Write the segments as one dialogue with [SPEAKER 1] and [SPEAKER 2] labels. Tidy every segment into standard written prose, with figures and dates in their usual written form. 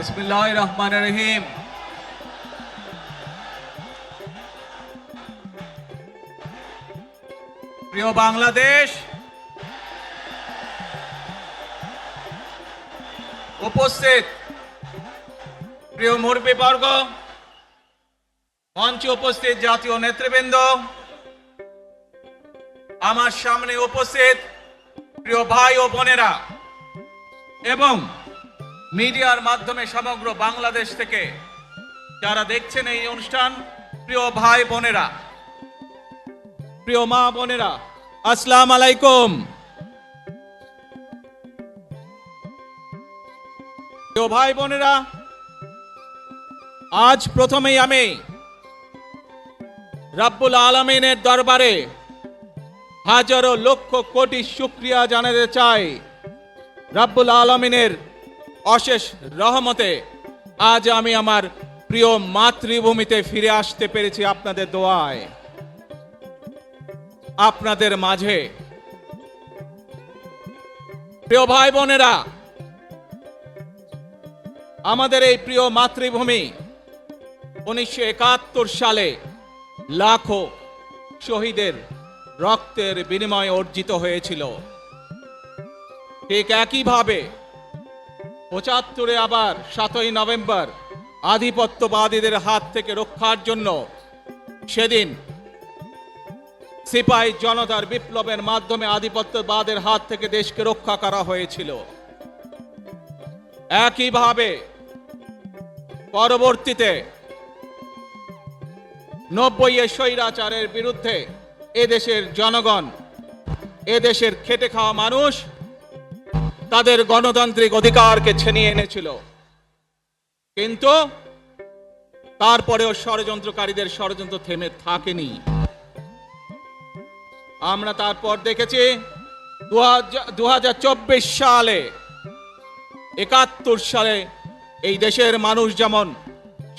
[SPEAKER 1] বিসমিল্লাহির রহমানির রহিম। প্রিয় বাংলাদেশ, উপস্থিত প্রিয় মুরব্বীবর্গ, মঞ্চে উপস্থিত জাতীয় নেতৃবৃন্দ, আমার সামনে উপস্থিত প্রিয় ভাই ও বোনেরা এবং মিডিয়ার মাধ্যমে সমগ্র বাংলাদেশ থেকে যারা দেখছেন এই অনুষ্ঠান, প্রিয় ভাই বোনেরা, প্রিয় মা বোনেরা, আসসালামু আলাইকুম। প্রিয় ভাই বোনেরা, আজ প্রথমেই আমি রব্বুল আলামিনের দরবারে হাজারো লক্ষ কোটি শুকরিয়া জানাতে চাই। রব্বুল আলামিনের অশেষ রহমতে আজ আমি আমার প্রিয় মাতৃভূমিতে ফিরে আসতে পেরেছি আপনাদের দোয়ায়, আপনাদের মাঝে। প্রিয় ভাই বোনেরা, আমাদের এই প্রিয় মাতৃভূমি 1971 সালে লাখো শহীদের রক্তের বিনিময়ে অর্জিত হয়েছিল। ঠিক একইভাবে 75-এ আবার 7ই নভেম্বর আধিপত্যবাদীদের হাত থেকে রক্ষার জন্য সেদিন সিপাহী জনতার বিপ্লবের মাধ্যমে আধিপত্যবাদের হাত থেকে দেশকে রক্ষা করা হয়েছিল। একইভাবে পরবর্তীতে 90-এর স্বৈরাচারের বিরুদ্ধে এদেশের জনগণ, এদেশের খেটে খাওয়া মানুষ তাদের গণতান্ত্রিক অধিকারকে ছিনিয়ে এনেছিল। কিন্তু তারপরেও ষড়যন্ত্রকারীদের ষড়যন্ত্র থেমে থাকেনি। আমরা তারপর দেখেছি 2024 সালে, 71 সালে এই দেশের মানুষ যেমন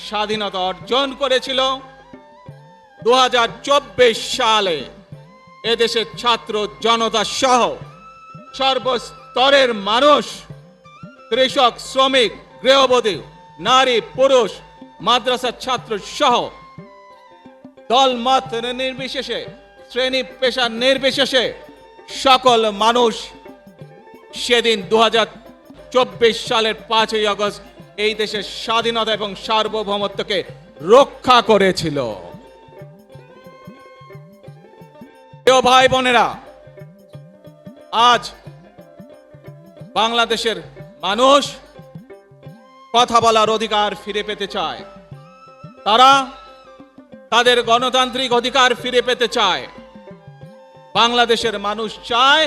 [SPEAKER 1] স্বাধীনতা অর্জন করেছিল, 2024 সালে এদেশের ছাত্র জনতা সহ সর্বস্তরের মানুষ, কৃষক, শ্রমিক, গৃহবধূ, নারী, পুরুষ, মাদ্রাসার ছাত্র সহ দলমত নির্বিশেষে, শ্রেণী পেশা নির্বিশেষে সকল মানুষ সেদিন 2024 সালের 5ই আগস্ট এই দেশের স্বাধীনতা এবং সার্বভৌমত্বকে রক্ষা করেছিল। প্রিয় ভাই বোনেরা, আজ বাংলাদেশের মানুষ কথা বলার অধিকার ফিরে পেতে চায়। তারা তাদের গণতান্ত্রিক অধিকার ফিরে পেতে চায়। বাংলাদেশের মানুষ চায়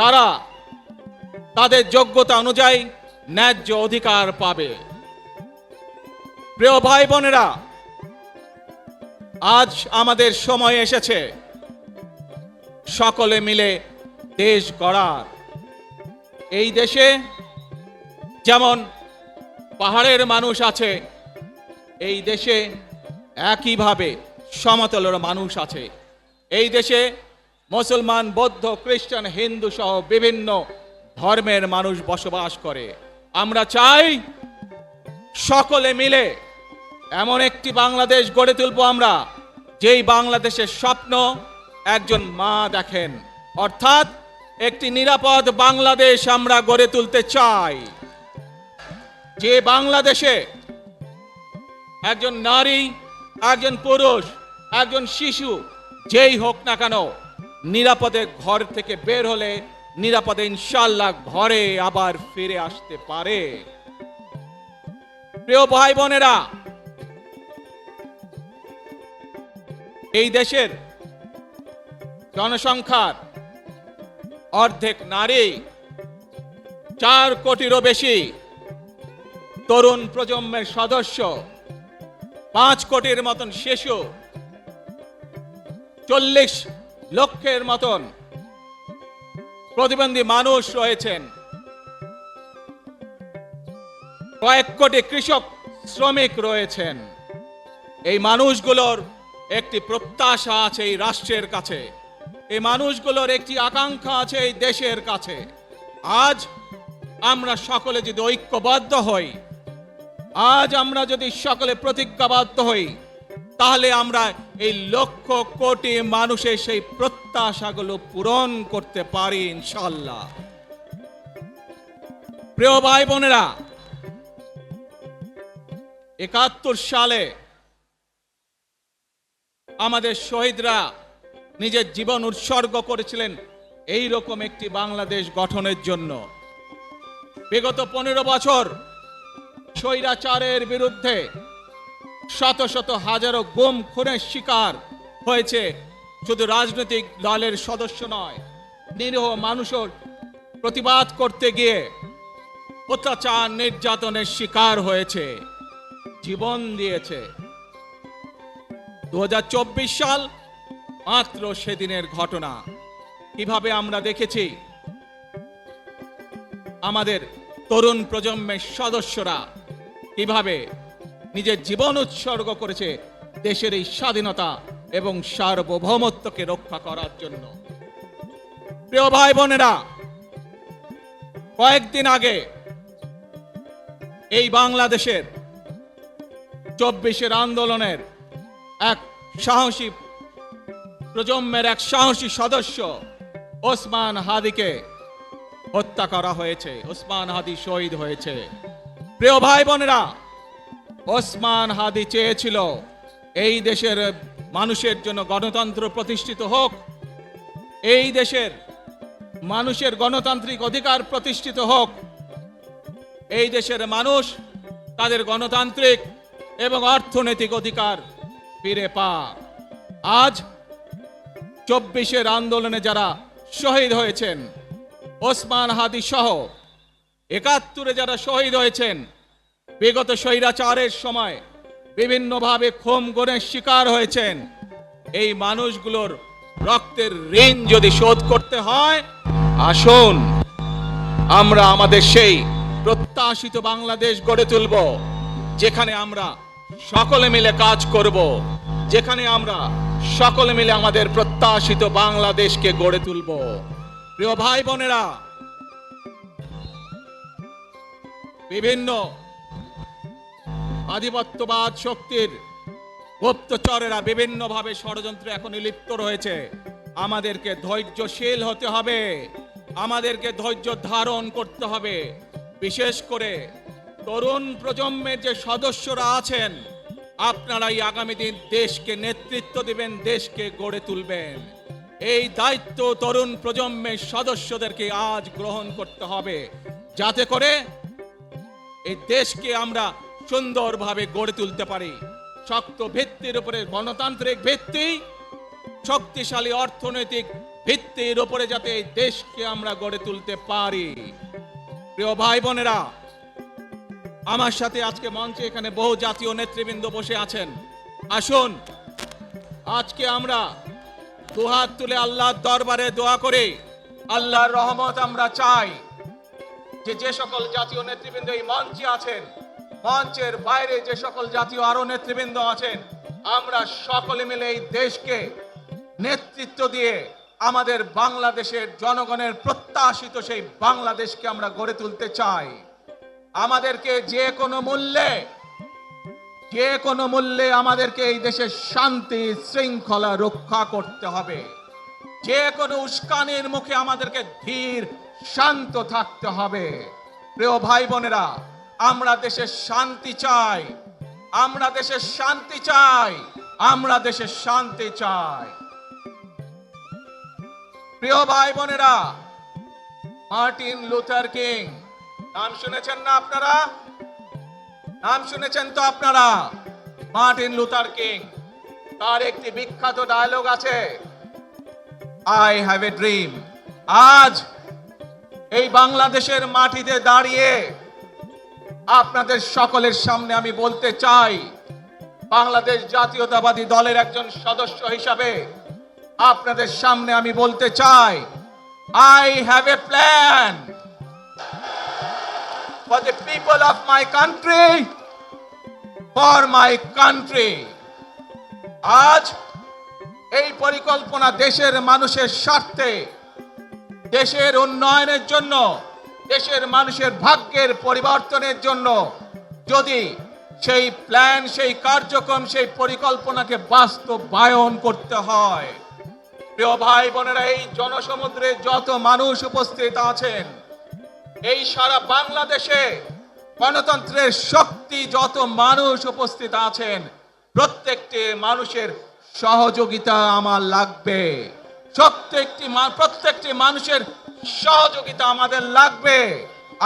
[SPEAKER 1] তারা তাদের যোগ্যতা অনুযায়ী ন্যায্য অধিকার পাবে। প্রিয় ভাই বোনেরা, আজ আমাদের সময় এসেছে সকলে মিলে দেশ গড়ার। এই দেশে যেমন পাহাড়ের মানুষ আছে, এই দেশে একইভাবে সমতলের মানুষ আছে। এই দেশে মুসলমান, বৌদ্ধ, খ্রিস্টান, হিন্দু সহ বিভিন্ন ধর্মের মানুষ বসবাস করে। আমরা চাই সকলে মিলে এমন একটি বাংলাদেশ গড়ে তুলব আমরা, যেই বাংলাদেশের স্বপ্ন একজন মা দেখেন, অর্থাৎ একটি নিরাপদ বাংলাদেশ আমরা গড়ে তুলতে চাই। যে বাংলাদেশে একজন নারী, একজন পুরুষ, একজন শিশু যেই হোক না কেন নিরাপদে ঘর থেকে বের হলে নিরাপদে ইনশাআল্লাহ ঘরে আবার ফিরে আসতে পারে। প্রিয় ভাই বোনেরা, এই দেশের জনসংখ্যার অর্ধেক নারী, 4 কোটিরও বেশি তরুণ প্রজন্মের সদস্য, 5 কোটির মতন শিশু, 40 লক্ষের মতন প্রতিবন্ধী মানুষ রয়েছেন, কয়েক কোটি কৃষক, শ্রমিক রয়েছেন। এই মানুষগুলোর একটি প্রত্যাশা আছে এই রাষ্ট্রের কাছে, এই মানুষগুলোর একটি আকাঙ্ক্ষা আছে এই দেশের কাছে। আজ আমরা সকলে যদি ঐক্যবদ্ধ হই, আজ আমরা যদি সকলে প্রতিজ্ঞাবদ্ধ হই, তাহলে আমরা এই লক্ষ কোটি মানুষের সেই প্রত্যাশাগুলো পূরণ করতে পারি ইনশাআল্লাহ। প্রিয় ভাই বোনেরা, ৭১ সালে আমাদের শহীদরা নিজের জীবন উৎসর্গ করেছিলেন এই রকম একটি বাংলাদেশ গঠনের জন্য। বিগত 15 বছর স্বৈরাচারের বিরুদ্ধে শত শত হাজারো গুম খুনের শিকার হয়েছে শুধু রাজনৈতিক দলের সদস্য নয়, নিরীহ মানুষের প্রতিবাদ করতে গিয়ে অত্যাচার নির্যাতনের শিকার হয়েছে, জীবন দিয়েছে। 2024 সাল মাত্র সেদিনের ঘটনা। কিভাবে আমরা দেখেছি আমাদের তরুণ প্রজন্মের সদস্যরা কিভাবে নিজের জীবন উৎসর্গ করেছে দেশের এই স্বাধীনতা এবং সার্বভৌমত্বকে রক্ষা করার জন্য। প্রিয় ভাই বোনেরা, কয়েকদিন আগে এই বাংলাদেশের 24 আন্দোলনের এক সাহসী প্রজন্মের এক সাহসী সদস্য ওসমান হাদিকে হত্যা করা হয়েছে। ওসমান হাদি শহীদ হয়েছে। প্রিয় ভাই বোনেরা, ওসমান হাদি চেয়েছিল এই দেশের মানুষের জন্য গণতন্ত্র প্রতিষ্ঠিত হোক, এই দেশের মানুষের গণতান্ত্রিক অধিকার প্রতিষ্ঠিত হোক, এই দেশের মানুষ তাদের গণতান্ত্রিক এবং অর্থনৈতিক অধিকার ফিরে পাক। আজ 24 আন্দোলনে যারা শহীদ হয়েছেন, ওসমান হাদি সহ 71 যারা শহীদ হয়েছেন, বিগত স্বৈরাচারের সময় বিভিন্নভাবে খুন গুমের শিকার হয়েছেন, এই মানুষগুলোর রক্তের ঋণ যদি শোধ করতে হয়, আসুন আমরা আমাদের সেই প্রত্যাশিত বাংলাদেশ গড়ে তুলব, যেখানে আমরা সকলে মিলে কাজ করব, যেখানে আমরা সকলে মিলে আমাদের প্রত্যাশিত বাংলাদেশকে গড়ে তুলব। প্রিয় ভাই বোনেরা, বিভিন্ন আধিপত্যবাদ শক্তির গুপ্তচরেরা বিভিন্নভাবে ষড়যন্ত্রে এখন লিপ্ত রয়েছে। আমাদেরকে ধৈর্যশীল হতে হবে, আমাদেরকে ধৈর্য ধারণ করতে হবে। বিশেষ করে তরুণ প্রজন্মের যে সদস্যরা আছেন, আপনারাই আগামী দিন দেশকে নেতৃত্ব দিবেন, দেশকে গড়ে তুলবেন। এই দায়িত্ব তরুণ প্রজন্মের সদস্যদেরকে আজ গ্রহণ করতে হবে, যাতে করে এই দেশকে আমরা সুন্দরভাবে গড়ে তুলতে পারি। শক্ত ভিত্তির উপরে গণতান্ত্রিক ভিত্তি, শক্তিশালী অর্থনৈতিক ভিত্তির উপরে যাতে এই দেশকে আমরা গড়ে তুলতে পারি। প্রিয় ভাই বোনেরা, আমার সাথে আজকে মঞ্চে এখানে বহু জাতীয় নেতৃবৃন্দ বসে আছেন। আসুন আজকে আমরা দুহাত তুলে আল্লাহর দরবারে দোয়া করে আল্লাহর রহমত আমরা চাই। যে সকল জাতীয় নেতৃবৃন্দ এই মঞ্চে আছেন, মঞ্চের বাইরে যে সকল জাতীয় আরো নেতৃবৃন্দ আছেন, আমরা সকলে মিলে এই দেশকে নেতৃত্ব দিয়ে আমাদের বাংলাদেশের জনগণের প্রত্যাশিত সেই বাংলাদেশকে আমরা গড়ে তুলতে চাই। আমাদেরকে যে কোনো মূল্যে আমাদেরকে এই দেশের শান্তি শৃঙ্খলা রক্ষা করতে হবে। যে কোনো উস্কানির মুখে আমাদেরকে ধীর শান্ত থাকতে হবে। প্রিয় ভাই বোনেরা, আমরা দেশের শান্তি চাই, আমরা দেশের শান্তি চাই, আমরা দেশের শান্তি চাই। প্রিয় ভাই বোনেরা, মার্টিন লুথার কিং নাম শুনেছেন না আপনারা? নাম শুনেছেন তো আপনারা? মার্টিন লুথার কিং, তার একটি বিখ্যাত ডায়লগ আছে, আই হ্যাভ এ ড্রিম। আজ এই বাংলাদেশের মাটিতে দাঁড়িয়ে আপনাদের সকলের সামনে আমি বলতে চাই, বাংলাদেশ জাতীয়তাবাদী দলের একজন সদস্য হিসাবে আপনাদের সামনে আমি বলতে চাই, I have a plan for the people of my country, for my country. আজ এই পরিকল্পনা দেশের মানুষের স্বার্থে, দেশের উন্নয়নের জন্য, দেশের মানুষের ভাগ্যের পরিবর্তনের জন্য যদি সেই প্ল্যান, সেই কার্যক্রম, সেই পরিকল্পনাকে বাস্তবায়ন করতে হয়, প্রিয় ভাই বোনেরা, এই জনসমুদ্রে যত মানুষ উপস্থিত আছেন, এই সারা বাংলাদেশে গণতন্ত্রের শক্তি যত মানুষ উপস্থিত আছেন, প্রত্যেকটি মানুষের সহযোগিতা আমার লাগবে। প্রত্যেকটি মানুষের সহযোগিতা আমাদের লাগবে।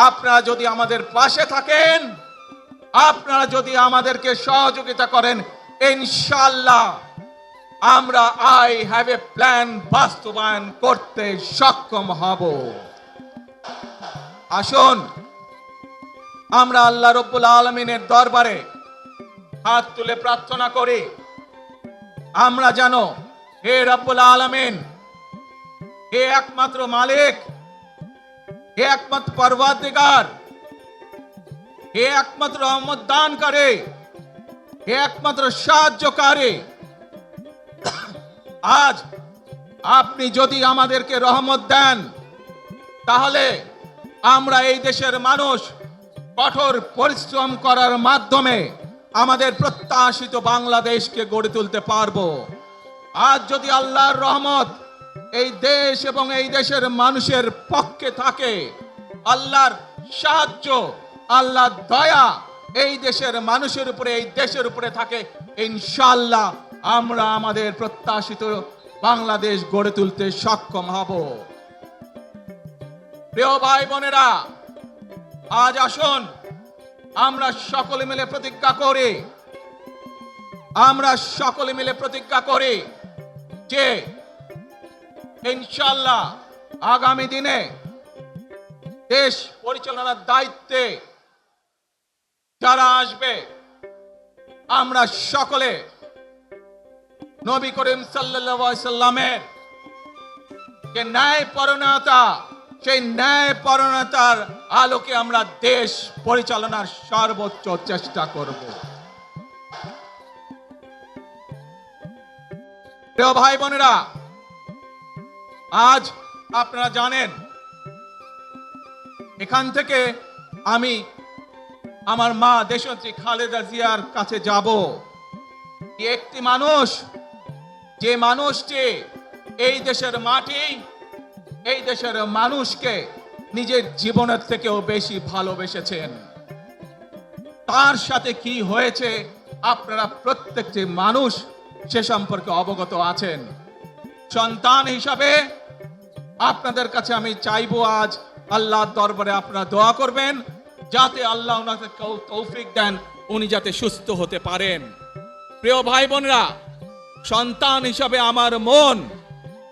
[SPEAKER 1] আপনারা যদি আমাদের পাশে থাকেন, আপনারা যদি আমাদেরকে সহযোগিতা করেন, ইনশাআল্লাহ আমরা আই হ্যাভ এ প্ল্যান বাস্তবায়ন করতে সক্ষম হব। আসুন আমরা আল্লাহ রাব্বুল আলামিনের দরবারে হাত তুলে প্রার্থনা করি, আমরা জানো হে রাব্বুল আলামিন, হে একমাত্র মালিক, হে একমাত্র পরওয়ারদিগার, হে একমাত্র রহমত দানকারী, হে একমাত্র সাহায্যকারী, আজ আপনি যদি আমাদেরকে রহমত দেন, তাহলে আমরা এই দেশের মানুষ কঠোর পরিশ্রম করার মাধ্যমে আমাদের প্রত্যাশিত বাংলাদেশকে গড়ে তুলতে পারবো। আজ যদি আল্লাহর রহমত এই দেশ এবং এই দেশের মানুষের পক্ষে থাকে, আল্লাহর সাহায্য, আল্লাহর দয়া এই দেশের মানুষের উপরে, এই দেশের উপরে থাকে, ইনশাআল্লাহ আমরা আমাদের প্রত্যাশিত বাংলাদেশ গড়ে তুলতে সক্ষম হব। প্রিয় ভাই বোনেরা, আজ আসুন আমরা সকলে মিলে প্রতিজ্ঞা করি, আমরা সকলে মিলে প্রতিজ্ঞা করি যে ইনশাআল্লাহ আগামী দিনে দেশ পরিচালনার দায়িত্বে যারা আসবে, আমরা সকলে নবী করিম সাল্লাল্লাহু আলাইহি সাল্লামের যে ন্যায়পরায়ণতা, সেই ন্যায়পরায়ণতার আলোকে আমরা দেশ পরিচালনার সর্বোচ্চ চেষ্টা করব। প্রিয় ভাই বোনেরা, আজ আপনারা জানেন এখান থেকে আমি আমার মা দেশনেত্রী খালেদা জিয়ার কাছে যাব। একটি মানুষ, যে মানুষটি এই দেশের মাটি, এই দেশের মানুষকে নিজের জীবনের থেকেও বেশি ভালোবেসেছেন, তার সাথে কি হয়েছে আপনারা প্রত্যেকটি মানুষ সে সম্পর্কে অবগত আছেন। সন্তান হিসাবে আপনাদের কাছে আমি চাইবো, আজ আল্লাহর দরবারে আপনারা দোয়া করবেন যাতে আল্লাহ ওনাকে তৌফিক দেন, উনি যাতে সুস্থ হতে পারেন। প্রিয় ভাই বোনেরা, সন্তান হিসাবে আমার মন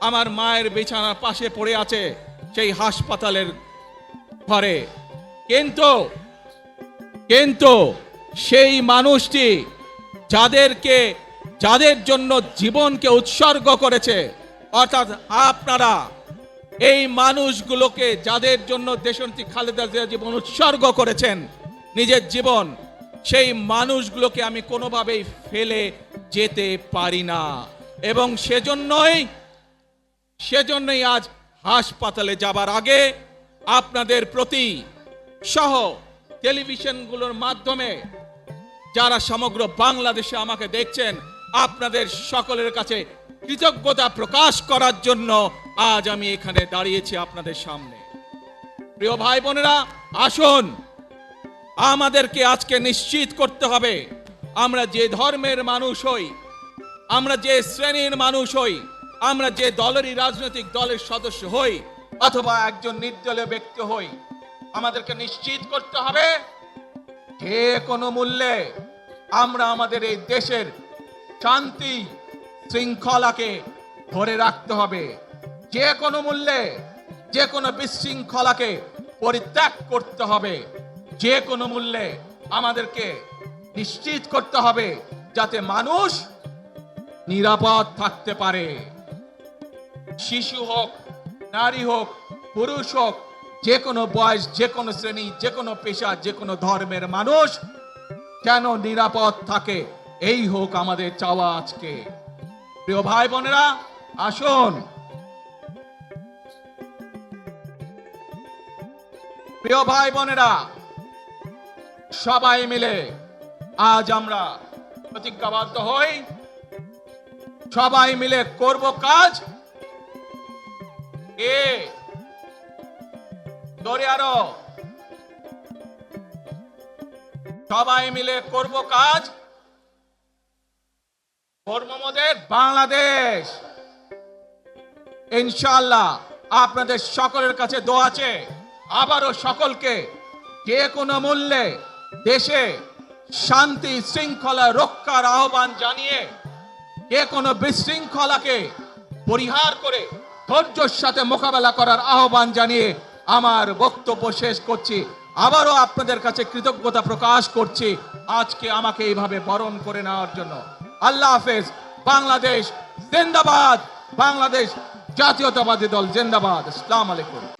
[SPEAKER 1] আমার মায়ের বিছানার পাশে পড়ে আছে সেই হাসপাতালের ঘরে, কিন্তু সেই মানুষটি যাদের জন্য জীবনকে উৎসর্গ করেছে, অর্থাৎ আপনারা এই মানুষগুলোকে, যাদের জন্য দেশনেত্রী খালেদা জিয়া জীবন উৎসর্গ করেছেন নিজের জীবন, সেই মানুষগুলোকে আমি কোনোভাবেই ফেলে যেতে পারি না। এবং সেজন্যই আজ হাসপাতালে যাবার আগে আপনাদের প্রতি সহ টেলিভিশনগুলোর মাধ্যমে যারা সমগ্র বাংলাদেশে আমাকে দেখছেন, আপনাদের সকলের কাছে কৃতজ্ঞতা প্রকাশ করার জন্য আজ আমি এখানে দাঁড়িয়েছি আপনাদের সামনে। প্রিয় ভাই বোনেরা, আসুন আমাদেরকে আজকে নিশ্চিত করতে হবে, আমরা যে ধর্মের মানুষ হই, আমরা যে শ্রেণীর মানুষ হই, আমরা যে দলেরই রাজনৈতিক দলের সদস্য হই অথবা একজন নির্দলীয় ব্যক্তি হই, আমাদেরকে নিশ্চিত করতে হবে যে কোনো মূল্যে আমরা আমাদের এই দেশের শান্তি শৃঙ্খলাকে ধরে রাখতে হবে। যে কোনো মূল্যে যে কোনো বিশৃঙ্খলাকে পরিত্যাগ করতে হবে। যে কোনো মূল্যে আমাদেরকে নিশ্চিত করতে হবে যাতে মানুষ নিরাপদ থাকতে পারে। শিশু হোক, নারী হোক, পুরুষ হোক, যে কোনো বয়স, যে কোনো শ্রেণী, যে কোনো পেশা, যে কোনো ধর্মের মানুষ যেন নিরাপদ থাকে, এই হোক আমাদের চাওয়া আজকে। প্রিয় ভাই বোনেরা, আসুন প্রিয় ভাই বোনেরা, সবাই মিলে আজ আমরা প্রতিজ্ঞাবদ্ধ হই, সবাই মিলে করব কাজ। এ দরিয়ারো সবাই মিলে করব কাজ, কর্মমদের বাংলাদেশ। ইনশাআল্লাহ আপনাদের সকলের কাছে দোয়া আছে, আবারও সকলকে যে কোনো মূল্যে দেশে শান্তি শৃঙ্খলা রক্ষার আহ্বান জানিয়ে যে কোনো বিশৃঙ্খলাকে পরিহার করে ধৈর্যের সাথে মোকাবেলা করার আহ্বান জানিয়ে আমার বক্তব্য শেষ করছি। আবারও আপনাদের কাছে কৃতজ্ঞতা প্রকাশ করছি আজকে আমাকে এইভাবে বরণ করে নেওয়ার জন্য। আল্লাহ হাফেজ। বাংলাদেশ জিন্দাবাদ, বাংলাদেশ জাতীয়তাবাদী দল জিন্দাবাদ। আসসালামু আলাইকুম।